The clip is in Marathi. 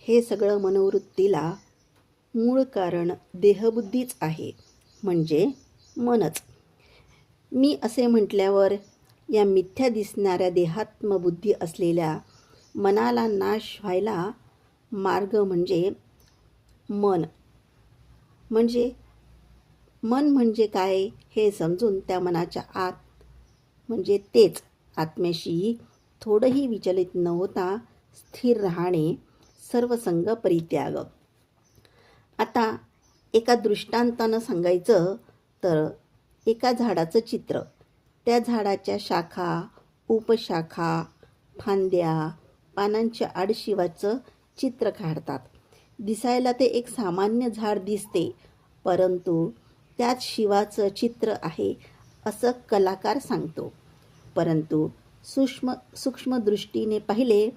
हे सगळं मनोवृत्तीला मूळ कारण देहबुद्धीच आहे, म्हणजे मनच. मी असे म्हटल्यावर या मिथ्या दिसणाऱ्या देहात्मबुद्धी असलेल्या मनाला नाश व्हायला मार्ग म्हणजे मन. मन म्हणजे काय हे समजून त्या मनाच्या आत म्हणजे तेच आत्म्याशी थोडंही विचलित न होता स्थिर राहणे, सर्वसंग परित्याग. आता एका दृष्टांतानं सांगायचं तर एका झाडाचं चित्र, त्या झाडाच्या शाखा, उपशाखा, फांद्या, पानांच्या आडशिवाचं चित्र काढतात. दिसायला ते एक सामान्य झाड दिसते, परंतु त्यात शिवाचं चित्र आहे असं कलाकार सांगतो. परंतु सूक्ष्म दृष्टीने पाहिले